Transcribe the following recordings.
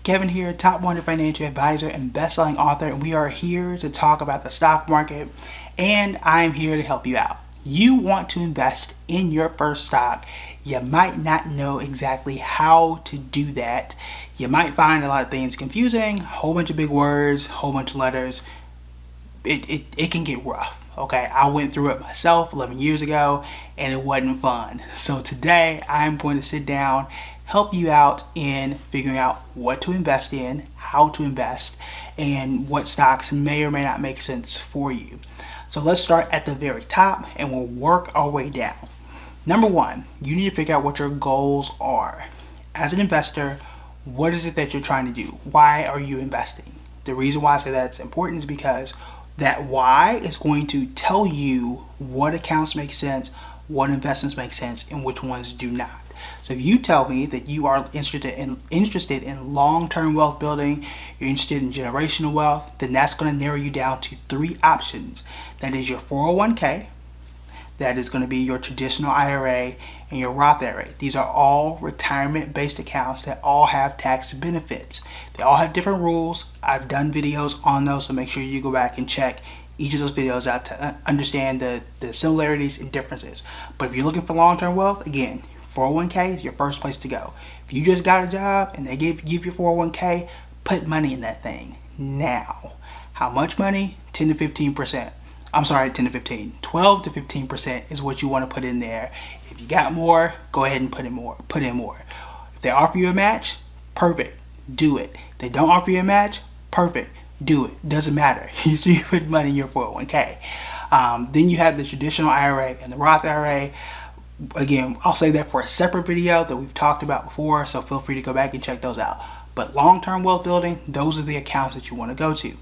Kevin here, top 100 financial advisor and best-selling author, and we are here to talk about the stock market, and I'm here to help you out. You want to invest in your first stock. You might not know exactly how to do that. You might find a lot of things confusing, a whole bunch of big words, a whole bunch of letters. It can get rough. Okay, I went through it myself 11 years ago and it wasn't fun. So today I'm going to sit down, help you out in figuring out what to invest in, how to invest, and what stocks may or may not make sense for you. So let's start at the very top and we'll work our way down. Number one, you need to figure out what your goals are. As an investor, what is it that you're trying to do? Why are you investing? The reason why I say that's important is because that why is going to tell you what accounts make sense, what investments make sense, and which ones do not. So if you tell me that you are interested in long-term wealth building, you're interested in generational wealth, then that's going to narrow you down to three options. That is your 401k, that is going to be your traditional IRA, and your Roth IRA. These are all retirement-based accounts that all have tax benefits. They all have different rules. I've done videos on those, so make sure you go back and check each of those videos out to understand the similarities and differences. But if you're looking for long-term wealth, again, 401k is your first place to go. If you just got a job and they give you 401k, put money in that thing now. How much money? 10 to 15%. I'm sorry, 10 to 15. 12 to 15% is what you want to put in there. If you got more, go ahead and put in more. If they offer you a match, perfect, do it. If they don't offer you a match, perfect, do it. Doesn't matter. You put money in your 401k. Then you have the traditional IRA and the Roth IRA. Again, I'll say that for a separate video that we've talked about before, so feel free to go back and check those out. But long-term wealth building, those are the accounts that you want to go to.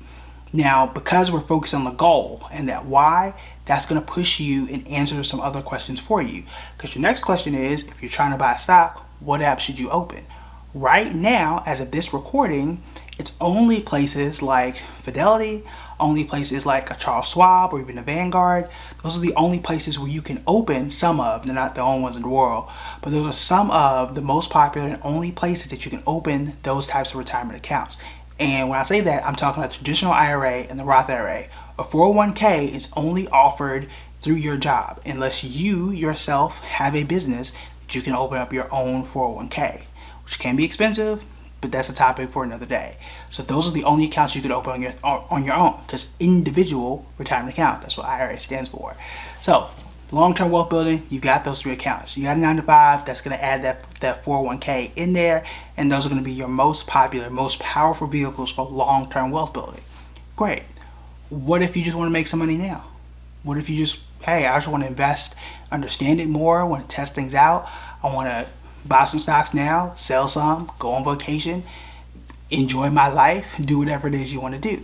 Now, because we're focused on the goal and that why, that's going to push you and answer some other questions for you. Because your next question is, if you're trying to buy a stock, what app should you open? Right now, as of this recording, it's only places like Fidelity, only places like a Charles Schwab or even a Vanguard. Those are the only places where you can open some of, they're not the only ones in the world, but those are some of the most popular and only places that you can open those types of retirement accounts. And when I say that, I'm talking about traditional IRA and the Roth IRA. A 401k is only offered through your job unless you yourself have a business that you can open up your own 401k, which can be expensive, but that's a topic for another day. So those are the only accounts you can open on your own, because individual retirement account, that's what IRA stands for. So long-term wealth building, you got those three accounts. You got a 9 to 5, that's going to add that 401k in there, and those are going to be your most popular, most powerful vehicles for long-term wealth building. Great. What if you just want to make some money now? What if you just, hey, I just want to invest, understand it more, I want to test things out, I want to buy some stocks now, sell some, go on vacation, enjoy my life, do whatever it is you want to do.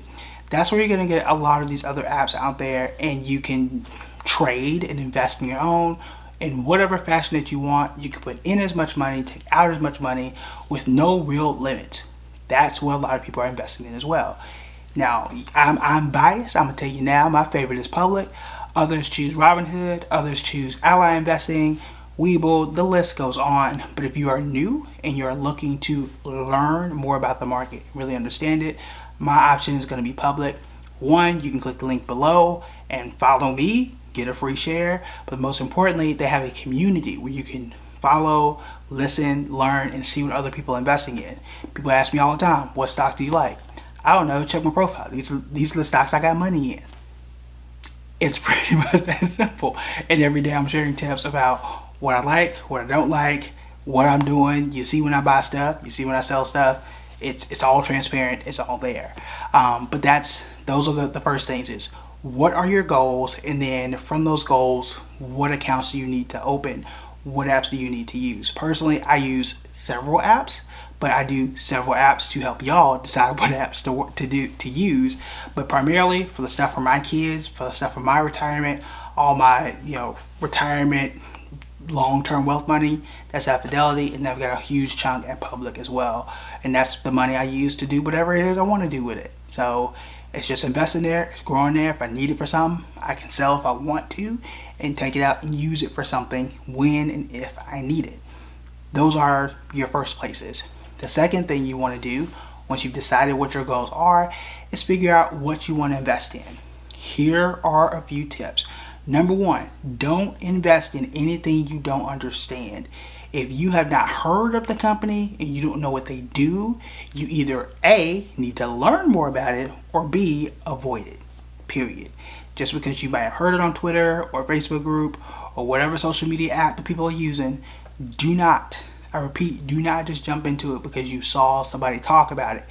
That's where you're going to get a lot of these other apps out there, and you can trade and invest in your own in whatever fashion that you want. You can put in as much money, take out as much money with no real limits. That's what a lot of people are investing in as well. Now, I'm biased. I'm going to tell you now, my favorite is Public. Others choose Robinhood. Others choose Ally Investing, Webull, the list goes on. But if you are new and you're looking to learn more about the market, really understand it, my option is going to be Public. One, you can click the link below and follow me, get a free share. But most importantly, they have a community where you can follow, listen, learn, and see what other people are investing in. People ask me all the time, what stocks do you like? I don't know, check my profile. These are the stocks I got money in. It's pretty much that simple. And every day I'm sharing tips about what I like, what I don't like, what I'm doing. You see when I buy stuff, you see when I sell stuff. It's all transparent, it's all there. But those are the first things is, what are your goals? And then from those goals, what accounts do you need to open? What apps do you need to use? Personally, I use several apps, but I do several apps to help y'all decide what apps to use. But primarily for the stuff for my kids, for the stuff for my retirement, all my retirement long-term wealth money, that's at Fidelity, and I've got a huge chunk at Public as well, and that's the money I use to do whatever it is I want to do with it. So it's just investing there, it's growing there. If I need it for something, I can sell if I want to and take it out and use it for something when and if I need it. Those are your first places. The second thing you want to do, once you've decided what your goals are, is figure out what you want to invest in. Here are a few tips. Number one, don't invest in anything you don't understand. If you have not heard of the company and you don't know what they do, you either A, need to learn more about it, or B, avoid it. Period. Just because you might have heard it on Twitter or Facebook group or whatever social media app that people are using, do not, I repeat, do not just jump into it because you saw somebody talk about it.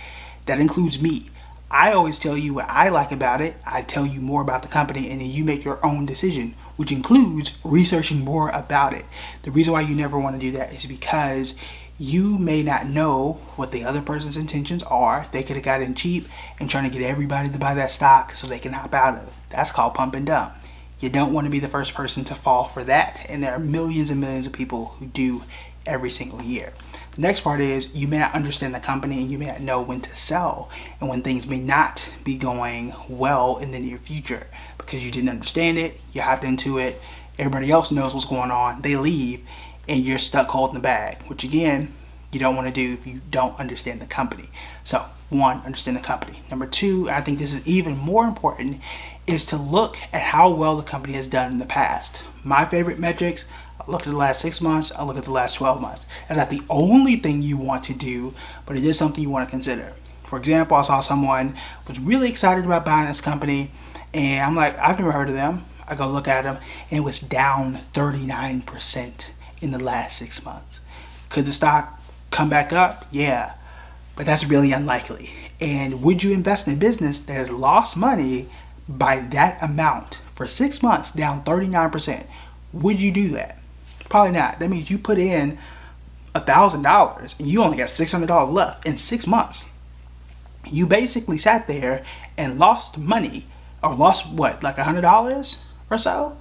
That includes me. I always tell you what I like about it. I tell you more about the company, and then you make your own decision, which includes researching more about it. The reason why you never want to do that is because you may not know what the other person's intentions are. They could have got in cheap and trying to get everybody to buy that stock so they can hop out of it. That's called pump and dump. You don't want to be the first person to fall for that, and there are millions and millions of people who do every single year. The next part is you may not understand the company and you may not know when to sell and when things may not be going well in the near future because you didn't understand it, you hopped into it, everybody else knows what's going on, they leave, and you're stuck holding the bag, which again, you don't want to do if you don't understand the company. So, one, understand the company. Number two, I think this is even more important, is to look at how well the company has done in the past. My favorite metrics, I look at the last 6 months, I look at the last 12 months. That's not the only thing you want to do, but it is something you want to consider. For example, I saw someone was really excited about buying this company, and I'm like, I've never heard of them. I go look at them, and it was down 39% in the last 6 months. Could the stock come back up? Yeah, but that's really unlikely. And would you invest in a business that has lost money by that amount for 6 months, down 39%? Would you do that? Probably not. That means you put in $1,000 and you only got $600 left in 6 months. You basically sat there and lost money, or lost what, like $100 or so?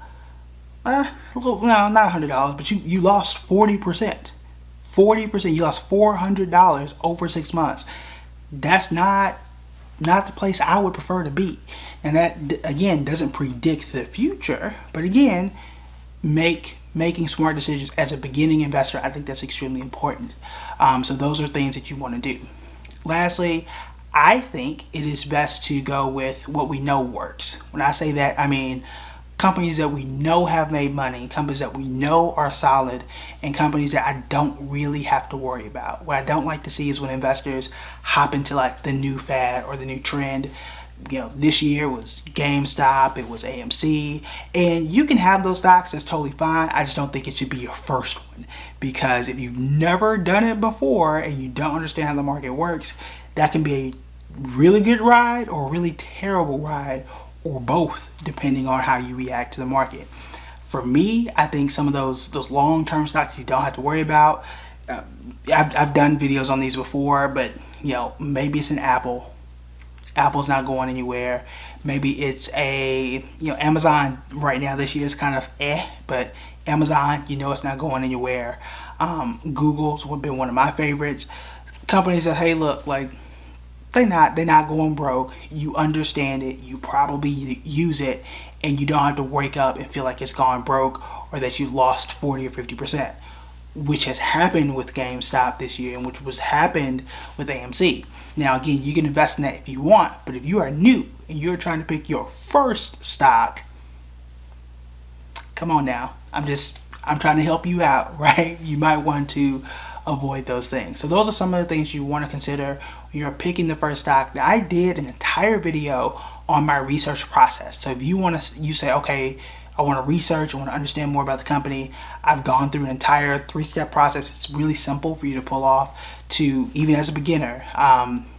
No, not $100, but you lost 40%. 40%. You lost $400 over 6 months. That's not the place I would prefer to be. And that, again, doesn't predict the future, but again, making smart decisions as a beginning investor, I think that's extremely important. So those are things that you want to do. Lastly, I think it is best to go with what we know works. When I say that, I mean companies that we know have made money, companies that we know are solid, and companies that I don't really have to worry about. What I don't like to see is when investors hop into like the new fad or the new trend. This year was GameStop, it was AMC, and you can have those stocks, that's totally fine. I just don't think it should be your first one, because if you've never done it before and you don't understand how the market works, that can be a really good ride or a really terrible ride, or both, depending on how you react to the market. For me, I think some of those long-term stocks you don't have to worry about. I've done videos on these before, but maybe it's an Apple. Apple's not going anywhere. Maybe it's a Amazon right now this year is kind of but Amazon, it's not going anywhere. Google's been one of my favorites. Companies that, hey, look, like they're not going broke. You understand it. You probably use it, and you don't have to wake up and feel like it's gone broke or that you've lost 40 or 50%, which has happened with GameStop this year and which was happened with AMC. Now, again, you can invest in that if you want, but if you are new and you're trying to pick your first stock, come on now. I'm trying to help you out, right? You might want to avoid those things. So those are some of the things you want to consider when you're picking the first stock. Now, I did an entire video on my research process. So if you say, okay, I want to research, I want to understand more about the company, I've gone through an entire 3-step process. It's really simple for you to pull off, to even as a beginner,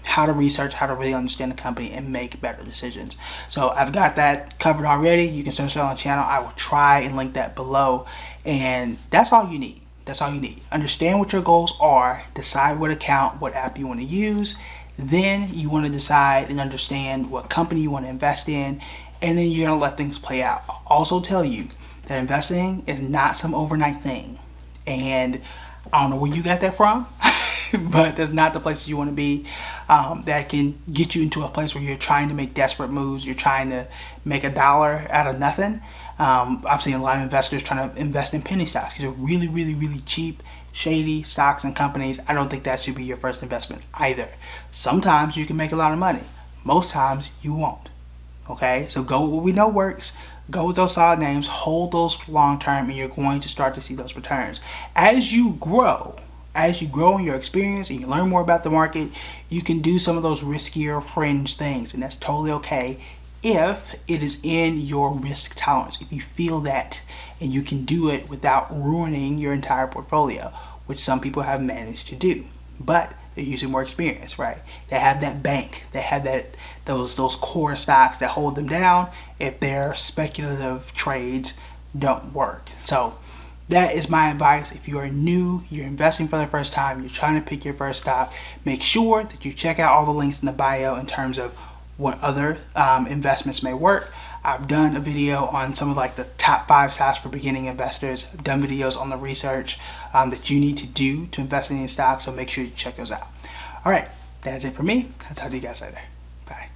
how to research, how to really understand the company and make better decisions. So I've got that covered already. You can search it on the channel. I will try and link that below, and that's all you need. That's all you need. Understand what your goals are, decide what account, what app you want to use. Then you want to decide and understand what company you want to invest in, and then you're going to let things play out. I'll also tell you that investing is not some overnight thing. And I don't know where you got that from, but that's not the place you want to be. That can get you into a place where you're trying to make desperate moves. You're trying to make $1 out of nothing. I've seen a lot of investors trying to invest in penny stocks. These are really, really, really cheap shady stocks and companies, I don't think that should be your first investment either. Sometimes you can make a lot of money. Most times you won't. Okay, so go with what we know works. Go with those solid names. Hold those long term, and you're going to start to see those returns as you grow. As you grow in your experience and you learn more about the market, you can do some of those riskier fringe things, and that's totally okay if it is in your risk tolerance. If you feel that and you can do it without ruining your entire portfolio, which some people have managed to do. But they're using more experience, right? They have that bank, they have those core stocks that hold them down if their speculative trades don't work. So that is my advice. If you are new, you're investing for the first time, you're trying to pick your first stock, make sure that you check out all the links in the bio in terms of what other investments may work. I've done a video on some of like the top 5 stocks for beginning investors. I've done videos on the research that you need to do to invest in these stocks, so make sure you check those out. All right, that is it for me. I'll talk to you guys later. Bye.